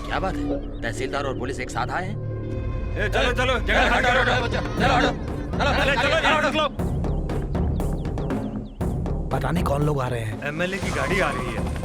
क्या बात है, तहसीलदार और पुलिस एक साथ आए हैं? चलो चलो जगह हटो बच्चा, चलो चलो। पता नहीं कौन लोग आ रहे हैं। एमएलए की गाड़ी आ रही है।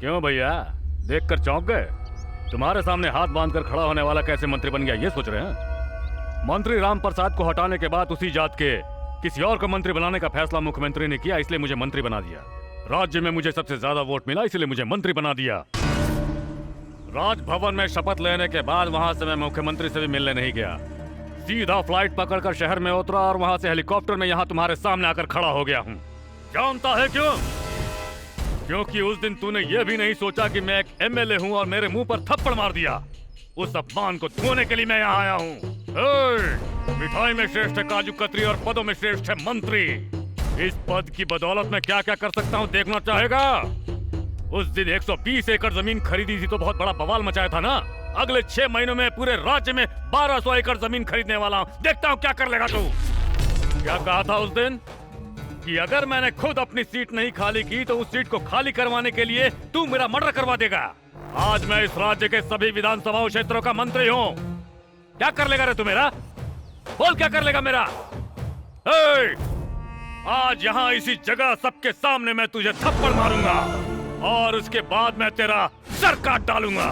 क्यों भैया, देखकर चौंक गए? तुम्हारे सामने हाथ बांधकर खड़ा होने वाला कैसे मंत्री बन गया ये सोच रहे हैं? मंत्री राम प्रसाद को हटाने के बाद उसी जात के किसी और को मंत्री बनाने का फैसला मुख्यमंत्री ने किया, इसलिए मुझे मंत्री बना दिया। राज्य में मुझे सबसे ज्यादा वोट मिला, इसलिए मुझे मंत्री बना दिया। राजभवन में शपथ लेने के बाद वहां से मैं मुख्यमंत्री से भी मिलने नहीं गया, सीधा फ्लाइट पकड़कर शहर में उतरा और वहां से हेलीकॉप्टर में यहाँ तुम्हारे सामने आकर खड़ा हो गया हूँ। जानता है क्यों? क्योंकि उस दिन तूने ये भी नहीं सोचा कि मैं एक एमएलए हूँ और मेरे मुंह पर थप्पड़ मार दिया। उस अपमान को धोने के लिए मैं यहाँ आया हूँ। मिठाई में श्रेष्ठ है काजू कतरी और पदों में श्रेष्ठ है मंत्री। इस पद की बदौलत मैं क्या क्या कर सकता हूँ देखना चाहेगा? उस दिन 120 एकड़ जमीन खरीदी थी तो बहुत बड़ा बवाल मचाया था ना। अगले 6 महीनों में पूरे राज्य में 1200 एकड़ जमीन खरीदने वाला हूँ। देखता हूँ क्या कर लेगा तू। क्या कहा था उस दिन कि अगर मैंने खुद अपनी सीट नहीं खाली की तो उस सीट को खाली करवाने के लिए तू मेरा मर्डर करवा देगा। आज मैं इस राज्य के सभी विधानसभा क्षेत्रों का मंत्री हूँ। क्या कर लेगा रे तू मेरा? बोल क्या कर लेगा मेरा? आज यहाँ इसी जगह सबके सामने मैं तुझे थप्पड़ मारूंगा और उसके बाद मैं तेरा सर काट डालूंगा।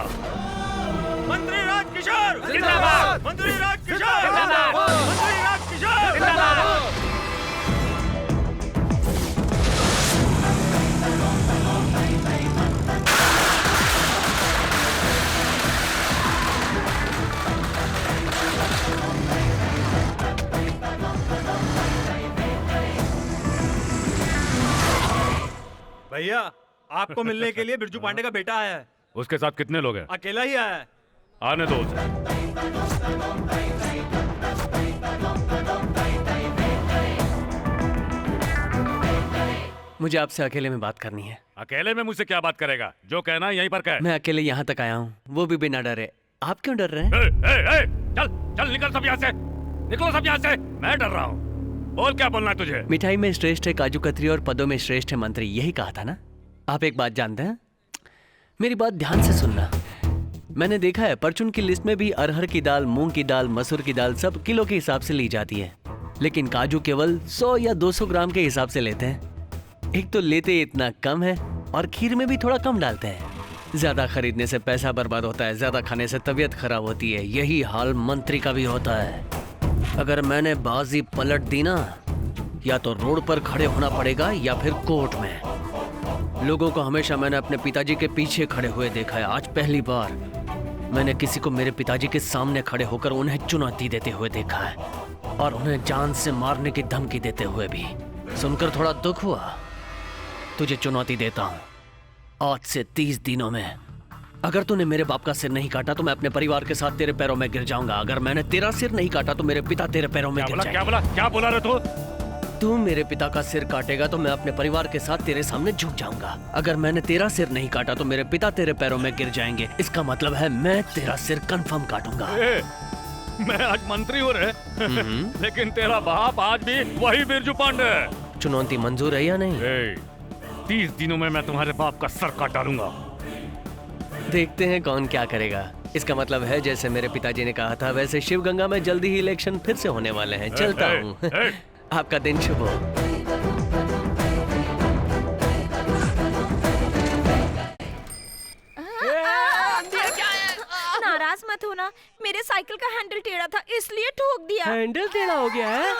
मंत्री राजकिशोर जिंदाबाद! मंत्री राजकिशोर जिंदाबाद! मंत्री राजकिशोर जिंदाबाद! भैया आपको मिलने के लिए बिरजू पांडे का बेटा आया है। उसके साथ कितने लोग हैं? अकेला ही आया है। आने दो उसे। मुझे आपसे अकेले में बात करनी है। अकेले में मुझसे क्या बात करेगा? जो कहना है यहीं पर कह। मैं अकेले यहाँ तक आया हूँ, वो भी बिना डरे। आप क्यों डर रहे हैं? चल चल निकल सब यहाँ से, निकलो सब यहाँ से। मैं डर रहा हूँ। बोल क्या बोलना है तुझे? मिठाई में श्रेष्ठ है काजू कतरी और पदों में श्रेष्ठ है मंत्री, यही कहा था ना? आप एक बात जानते हैं, मेरी बात ध्यान से सुनना। मैंने देखा है परचून की लिस्ट में भी अरहर की दाल, मूंग की दाल, मसूर की दाल सब किलो के हिसाब से ली जाती है, लेकिन काजू केवल 100 या 200 ग्राम के हिसाब से लेते हैं। एक तो लेते इतना कम है और खीर में भी थोड़ा कम डालते हैं। ज्यादा खरीदने से पैसा बर्बाद होता है, ज्यादा खाने से तबीयत खराब होती है। यही हाल मंत्री का भी होता है। अगर मैंने बाजी पलट दी ना, या तो रोड पर खड़े होना पड़ेगा या फिर कोर्ट में। लोगों को हमेशा मैंने अपने पिताजी के पीछे खड़े हुए देखा है, आज पहली बार मैंने किसी को मेरे पिताजी के सामने खड़े होकर उन्हें चुनौती देते हुए देखा है, और उन्हें जान से मारने की धमकी देते हुए भी। सुनकर थोड़ा दुख हुआ। तुझे चुनौती देता हूँ, आज से 30 दिनों में अगर तूने मेरे बाप का सिर नहीं काटा तो मैं अपने परिवार के साथ तेरे पैरों में गिर जाऊंगा। अगर मैंने तेरा सिर नहीं काटा तो मेरे पिता तेरे पैरों में गिर जाएंगे। क्या बोला रे तू? तू मेरे पिता का सिर काटेगा तो मैं अपने परिवार के साथ तेरे सामने झुक जाऊंगा। अगर मैंने तेरा सिर नहीं काटा तो मेरे पिता तेरे पैरों में गिर जाएंगे। इसका मतलब है मैं तेरा सिर कंफर्म काटूंगा। मैं आज मंत्री हूँ रे, लेकिन तेरा बाप आज भी वही बिरजू पांडे। चुनौती मंजूर है या नहीं? 30 दिनों में मैं तुम्हारे बाप का सर काट डालूंगा। देखते हैं कौन क्या करेगा। इसका मतलब है जैसे मेरे पिताजी ने कहा था वैसे शिवगंगा में जल्दी ही इलेक्शन फिर से होने वाले हैं। चलता हूँ। आपका दिन शुभ हो। नाराज मत होना, मेरे साइकिल का हैंडल टेढ़ा था इसलिए ठोक दिया। हैंडल टेढ़ा हो गया है?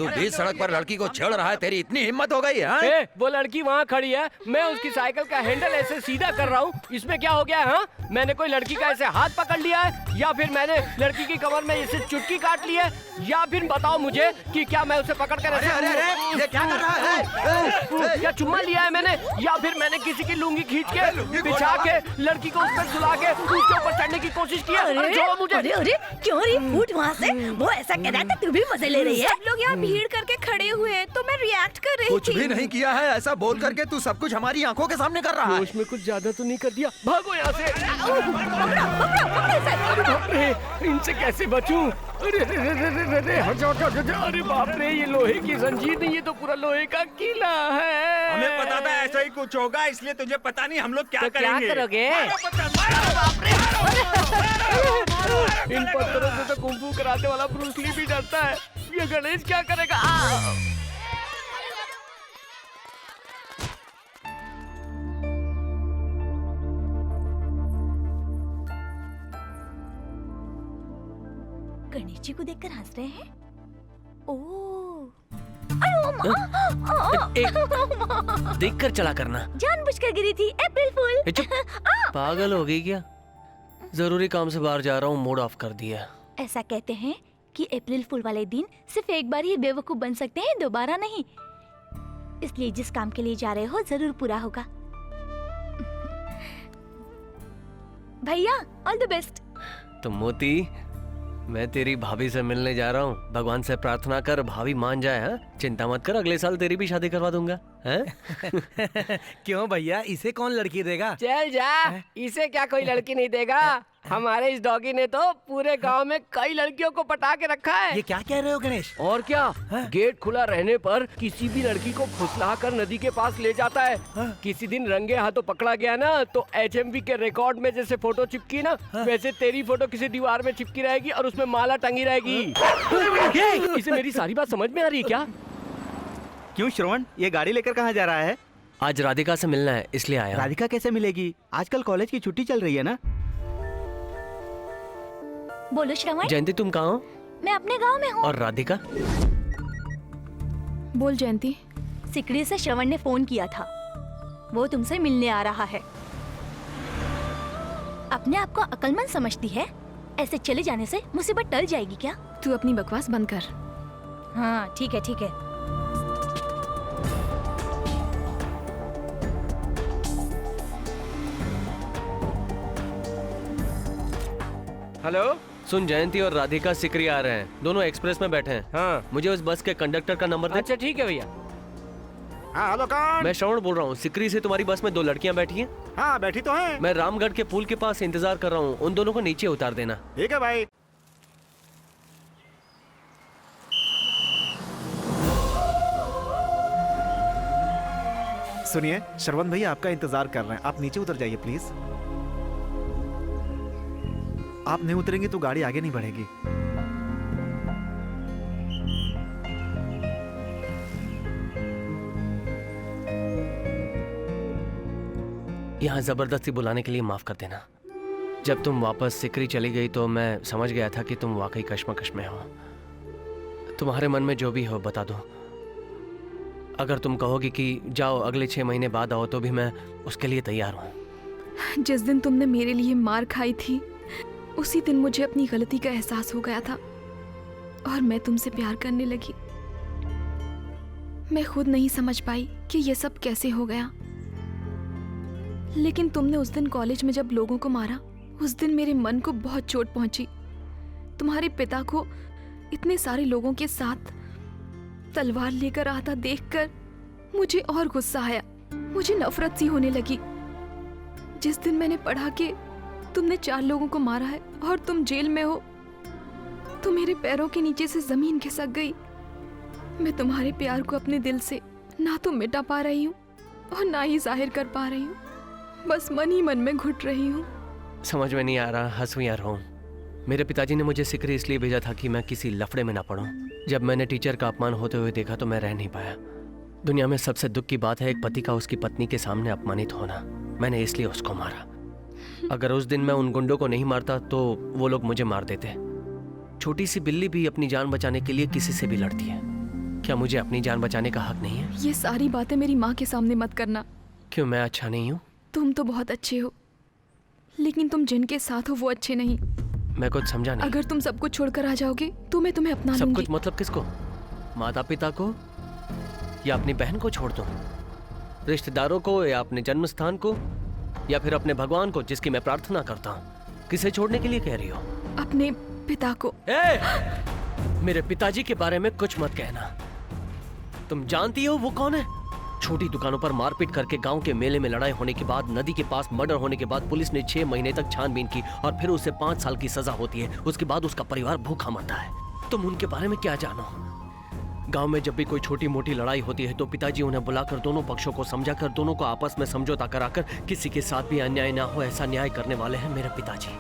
तू बीच सड़क पर लड़की को छेड़ रहा है, तेरी इतनी हिम्मत हो गई है? ए, वो लड़की वहाँ खड़ी है, मैं उसकी साइकिल का हैंडल ऐसे सीधा कर रहा हूँ, इसमें क्या हो गया है? हाँ? मैंने कोई लड़की का ऐसे हाथ पकड़ लिया है, या फिर मैंने लड़की की कमर में ऐसे चुटकी काट ली है, या फिर बताओ मुझे कि क्या मैं उसे पकड़ कर ऐसे ये क्या कर रहा है? या चुम्मा लिया है मैंने, या फिर मैंने किसी की लुंगी खींच के बिछा के लड़की को उस पर सुला के उसके ऊपर चढ़ने की कोशिश की है। अरे छोड़ो मुझे। अरे अरे क्यों रही फूट वहाँ से? वो ऐसा कह रहा था, तू भी मजे ले रही है। सब लोग यहाँ भीड़ करके खड़े हुए हैं, तो मैं रिएक्ट कर रही कुछ थी। भी नहीं किया है, ऐसा बोल करके तू सब कुछ हमारी आंखों के सामने कर रहा है। उसमें कुछ ज्यादा तो नहीं कर दिया? भागो यहाँ से। पकड़ो, अरे इनसे कैसे बचूं? अरे अरे अरे अरे अरे हट जाओ, हट जाओ। अरे बाप रे, ये लोहे की जंजीर नहीं, ये तो पूरा लोहे का किला है। हमें पता था ऐसा ही कुछ होगा, इसलिए तुझे पता नहीं हम लोग क्या करेंगे। क्या करोगे? इन पत्थरों से तो कुंफू कराटे वाला ब्रूस ली भी डरता है, ये गणेश क्या करेगा? गणेश जी को देखकर हंस रहे हैं। ओह, देखकर चला करना। जानबूझकर गिरी थी, अप्रैल फूल। ए, चुप। पागल हो गई क्या? जरूरी काम से बाहर जा रहा हूँ, मूड ऑफ कर दिया। ऐसा कहते हैं कि अप्रैल फूल वाले दिन सिर्फ एक बार ही बेवकूफ बन सकते हैं, दोबारा नहीं। इसलिए जिस काम के लिए जा रहे हो जरूर पूरा होगा। भैया ऑल द बेस्ट। तो मोती, मैं तेरी भाभी से मिलने जा रहा हूँ। भगवान से प्रार्थना कर भाभी मान जाए। हाँ, चिंता मत कर, अगले साल तेरी भी शादी करवा दूंगा। क्यों भैया, इसे कौन लड़की देगा? चल जा, इसे क्या कोई लड़की नहीं देगा? हमारे इस डॉगी ने तो पूरे गांव में कई लड़कियों को पटा के रखा है। ये क्या कह रहे हो गणेश? और क्या, गेट खुला रहने पर किसी भी लड़की को फुसला कर नदी के पास ले जाता है। किसी दिन रंगे हाथों पकड़ा गया ना, तो HMV के रिकॉर्ड में जैसे फोटो चिपकी ना, वैसे तेरी फोटो किसी दीवार में चिपकी रहेगी और उसमें माला टंगी रहेगी। इसे मेरी सारी बात समझ में आ रही है क्या? क्यों श्रवण, ये गाड़ी लेकर कहाँ जा रहा है? आज राधिका से मिलना है, इसलिए आया। राधिका कैसे मिलेगी? आजकल कॉलेज की छुट्टी चल रही है ना। बोलो श्रवण। जयंती, तुम कहाँ हो? मैं अपने गांव में हूँ। और राधिका? बोल जयंती। सिकड़ी से श्रवण ने फोन किया था, वो तुमसे मिलने आ रहा है। अपने आप को अक्लमंद समझती है, ऐसे चले जाने से मुसीबत टल जाएगी क्या? तू अपनी बकवास बंद कर। हाँ ठीक है ठीक है। हेलो। सुन, जयंती और राधिका सिकरी आ रहे हैं, दोनों एक्सप्रेस में बैठे हैं। हाँ। मुझे उस बस के कंडक्टर का नंबर दे। अच्छा ठीक है भैया। हाँ हेलो, कौन? मैं श्रवण बोल रहा हूँ। सिकरी से तुम्हारी बस में 2 लड़कियाँ बैठी हैं। हाँ बैठी तो हैं। मैं रामगढ़ के पुल के पास इंतजार कर रहा हूँ, उन दोनों को नीचे उतार देना। ठीक है भाई। सुनिए, श्रवण भैया आपका इंतजार कर रहे हैं, आप नीचे उतर जाइए प्लीज। आप नहीं उतरेंगे तो गाड़ी आगे नहीं बढ़ेगी। यहाँ जबरदस्ती बुलाने के लिए माफ कर देना। जब तुम वापस सिकरी चली गई तो मैं समझ गया था कि तुम वाकई कश्मकश में हो। तुम्हारे मन में जो भी हो बता दो। अगर तुम कहोगी कि जाओ अगले 6 महीने बाद आओ, तो भी मैं उसके लिए तैयार हूँ। जिस दिन तुमने मेरे लिए मार खाई थी, उसी दिन मुझे अपनी गलती का एहसास हो गया था और मैं तुमसे प्यार करने लगी। मैं खुद नहीं समझ पाई कि ये सब कैसे हो गया, लेकिन तुमने उस दिन कॉलेज में जब लोगों को मारा, उस दिन मेरे मन को बहुत चोट पहुंची। तुम्हारे पिता को इतने सारे लोगों के साथ तलवार लेकर आता देखकर मुझे और गुस्सा आया, मुझे नफरत सी होने लगी। जिस दिन मैंने पढ़ा कि तुमने 4 लोगों को मारा है और तुम जेल में हो, तो मेरे पैरों के नीचे से जमीन खिसक गई। मैं तुम्हारे प्यार को अपने दिल से ना तो मिटा पा रही हूँ और ना ही जाहिर कर पा रही हूँ, बस मन ही मन में घुट रही हूँ। समझ में नहीं आ रहा हंसूं या रोऊं। मेरे पिताजी ने मुझे सिकरी इसलिए भेजा था कि मैं किसी लफड़े में ना पड़ूं। जब मैंने टीचर का अपमान होते हुए देखा तो मैं रह नहीं पाया। दुनिया में सबसे दुख की बात है एक पति का उसकी पत्नी के सामने अपमानित होना। मैंने इसलिए उसको मारा। अगर उस दिन मैं उन गुंडों को नहीं मारता तो वो लोग मुझे मार देते। छोटी सी बिल्ली भी अपनी जान बचाने के लिए किसी से भी लड़ती है। क्या मुझे अपनी जान बचाने का हक नहीं है? ये सारी बातें मेरी माँ के सामने मत करना। क्यों, मैं अच्छा नहीं हूँ? तुम तो बहुत अच्छे हो, लेकिन तुम जिनके साथ हो वो अच्छे नहीं। मैं कुछ समझा नहीं। अगर तुम सब कुछ छोड़कर आ जाओगे तो मैं तुम्हें अपना सब लूंगी। कुछ मतलब किसको? माता पिता को या अपनी बहन को छोड़ दूं? रिश्तेदारों को या अपने जन्म स्थान को या फिर अपने भगवान को जिसकी मैं प्रार्थना करता हूँ? किसे छोड़ने के लिए कह रही हो? अपने पिता को। मेरे पिताजी के बारे में कुछ मत कहना। तुम जानती हो वो कौन है? छोटी दुकानों पर मारपीट करके गांव के मेले में लड़ाई होने के बाद, नदी के पास मर्डर होने के बाद पुलिस ने 6 महीने तक छानबीन की और फिर उसे 5 साल की सजा होती है। उसके बाद उसका परिवार भूखा मरता है। तुम उनके बारे में क्या जानो? गांव में जब भी कोई छोटी मोटी लड़ाई होती है तो पिताजी उन्हें बुलाकर दोनों पक्षों को समझाकर, दोनों को आपस में समझौता कराकर, किसी के साथ भी अन्याय ना हो ऐसा न्याय करने वाले हैं मेरे पिताजी।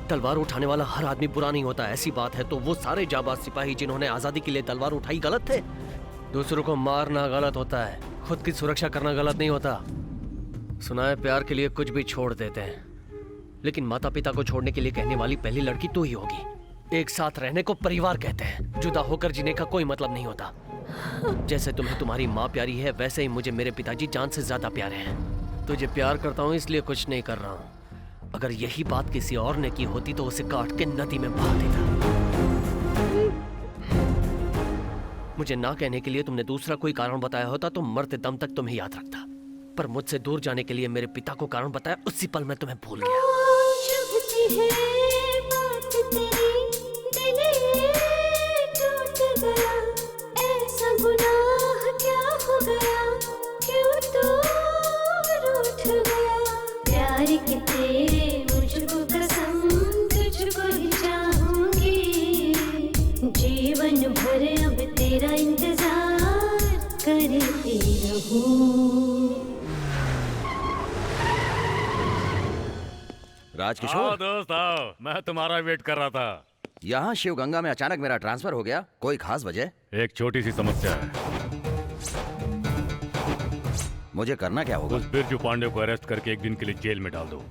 तलवार उठाने वाला हर आदमी बुरा नहीं होता, ऐसी बात है तो वो सारे जाबाज सिपाही जिन्होंने आजादी के लिए तलवार उठाई गलत थे? दूसरों को मारना गलत होता है, खुद की सुरक्षा करना गलत नहीं होता। सुना है प्यार के लिए कुछ भी छोड़ देते हैं, लेकिन माता पिता को छोड़ने के लिए कहने वाली पहली लड़की तू ही होगी। एक साथ रहने को परिवार कहते हैं, जुदा होकर जीने का कोई मतलब नहीं होता। जैसे तुम्हें तुम्हारी माँ प्यारी है वैसे ही मुझे मेरे पिताजी जान से ज्यादा प्यारे हैं। तुझे प्यार करता हूँ इसलिए कुछ नहीं कर रहा हूँ। अगर यही बात किसी और ने की होती तो उसे काट के नदी में बहा देता। मुझे ना कहने के लिए तुमने दूसरा कोई कारण बताया होता तो मरते दम तक तुम्हें याद रखता, पर मुझसे दूर जाने के लिए मेरे पिता को कारण बताया, उसी पल में तुम्हें भूल गया। जीवन भर अब तेरा इंतजार करती रहूं। राजकिशोर, दोस्त आओ, मैं तुम्हारा वेट कर रहा था। यहाँ शिवगंगा में अचानक मेरा ट्रांसफर हो गया, कोई खास वजह? एक छोटी सी समस्या है। मुझे करना क्या होगा? उस बिरजू पांडे को अरेस्ट करके एक दिन के लिए जेल में डाल दो।